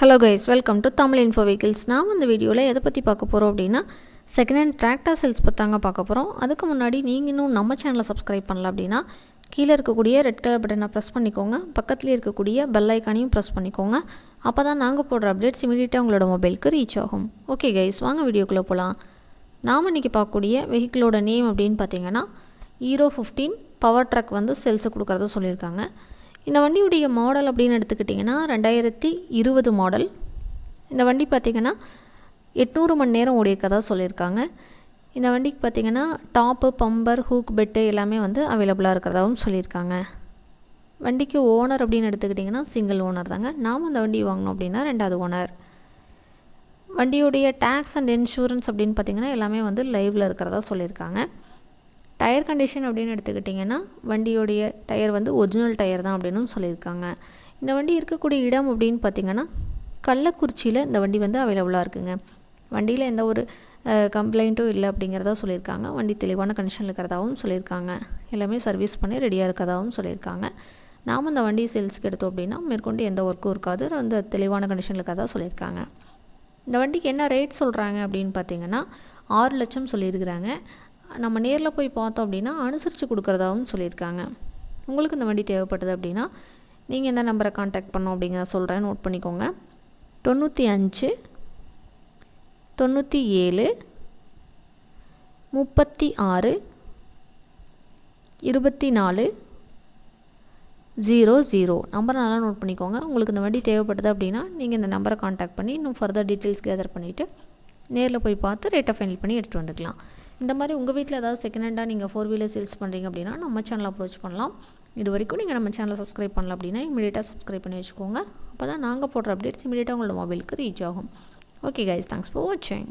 Hello guys, welcome to Tamil Info Vehicles. நான் இந்த வீடியோவில் எதை பற்றி பார்க்க போகிறோம் அப்படின்னா செகண்ட் ஹேண்ட் டிராக்டர் சேல்ஸ் பற்றி பார்க்க போகிறோம். அதுக்கு முன்னாடி நீங்கள் இன்னும் நம்ம சேனலை சப்ஸ்கிரைப் பண்ணல அப்படின்னா கீழே இருக்கக்கூடிய ரெட் கலர் பட்டனை ப்ரெஸ் பண்ணிக்கோங்க. பக்கத்துலேயே இருக்கக்கூடிய பெல் ஐக்கானையும் ப்ரெஸ் பண்ணிக்கோங்க. அப்போ தான் நாங்கள் போடுற அப்டேட்ஸ் இமீடியட்டாக உங்களோட மொபைலுக்கு ரீச் ஆகும். ஓகே கைஸ், வாங்க வீடியோக்குள்ளே போகலாம். நாம் இன்றைக்கி பார்க்கக்கூடிய வெஹிக்கிளோட நேம் அப்படின்னு பார்த்தீங்கன்னா ஹீரோ 15 பவர் ட்ரக் வந்து சேல்ஸு கொடுக்குறத சொல்லியிருக்காங்க. இந்த வண்டியுடைய மாடல் அப்படின்னு எடுத்துக்கிட்டிங்கன்னா 2020 மாடல். இந்த வண்டி பார்த்திங்கன்னா 800 மணி நேரம் ஓடியிருக்கதா சொல்லியிருக்காங்க. இந்த வண்டிக்கு பார்த்திங்கன்னா டாப்பு, பம்பர், ஹூக், பெட்டு எல்லாமே வந்து அவைலபிளாக இருக்கிறதாகவும் சொல்லியிருக்காங்க. வண்டிக்கு ஓனர் அப்படின்னு எடுத்துக்கிட்டிங்கன்னா சிங்கிள் ஓனர் தாங்க. நாம் அந்த வண்டி வாங்கினோம் அப்படின்னா 2வது ஓனர். வண்டியுடைய டேக்ஸ் அண்ட் இன்சூரன்ஸ் அப்படின்னு பார்த்திங்கன்னா எல்லாமே வந்து லைவில் இருக்கிறதா சொல்லியிருக்காங்க. டயர் கண்டிஷன் அப்படின்னு எடுத்துக்கிட்டிங்கன்னா வண்டியோடைய டயர் வந்து ஒரிஜினல் டயர் தான் அப்படின்னு சொல்லியிருக்காங்க. இந்த வண்டி இருக்கக்கூடிய இடம் அப்படின்னு பார்த்திங்கன்னா கள்ளக்குறிச்சியில் இந்த வண்டி வந்து அவைலபிளாக இருக்குங்க. வண்டியில் எந்த ஒரு கம்ப்ளைண்ட்டும் இல்லை அப்படிங்கிறதா சொல்லியிருக்காங்க. வண்டி தெளிவான கண்டிஷனில் இருக்கிறதாகவும் சொல்லியிருக்காங்க. எல்லாமே சர்வீஸ் பண்ணி ரெடியாக இருக்கிறதாகவும் சொல்லியிருக்காங்க. நாம் இந்த வண்டி சேல்ஸுக்கு எடுத்தோம் அப்படின்னா மேற்கொண்டு எந்த ஒர்க்கும் இருக்காது, அந்த தெளிவான கண்டிஷனில் இருக்கிறதா சொல்லியிருக்காங்க. இந்த வண்டிக்கு என்ன ரேட் சொல்கிறாங்க அப்படின்னு பார்த்திங்கன்னா 6 லட்சம் சொல்லியிருக்கிறாங்க. நம்ம நேரில் போய் பார்த்தோம் அப்படின்னா அனுசரித்து கொடுக்குறதாகவும் சொல்லியிருக்காங்க. உங்களுக்கு இந்த வண்டி தேவைப்பட்டது அப்படின்னா நீங்கள் எந்த நம்பரை கான்டாக்ட் பண்ணோம் அப்படிங்கிறத சொல்கிறேன், நோட் பண்ணிக்கோங்க. 95 97 36 24 00 நம்பரை நல்லா நோட் பண்ணிக்கோங்க. உங்களுக்கு இந்த வண்டி தேவைப்பட்டது அப்படின்னா நீங்கள் இந்த நம்பரை கான்டாக்ட் பண்ணி இன்னும் ஃபர்தர் டீட்டெயில்ஸ் கேதர் பண்ணிவிட்டு நேரில் போய் பார்த்து ரேட்டை ஃபைனல் பண்ணி எடுத்துகிட்டு வந்துக்கலாம். இந்த மாதிரி உங்கள் வீட்டில் ஏதாவது செகண்ட் ஹேண்டாக நீங்கள் 4 வீலர் சேல்ஸ் பண்ணுறீங்க அப்படின்னா நம்ம சேனலை அப்ரோச் பண்ணலாம். இது வரைக்கும் நீங்கள் நம்ம சேனலை சப்ஸ்கிரைப் பண்ணல அப்படின்னா இமீடியட்டாக சப்ஸ்கிரைப் பண்ணி வச்சுக்கோங்க. அப்போ தான் நாங்கள் போடுற அப்டேட்ஸ் இமீடியட்டாக உங்களோட மொபைலுக்கு ரீச் ஆகும். ஓகே கைஸ், தேங்க்ஸ் ஃபார் வாட்சிங்.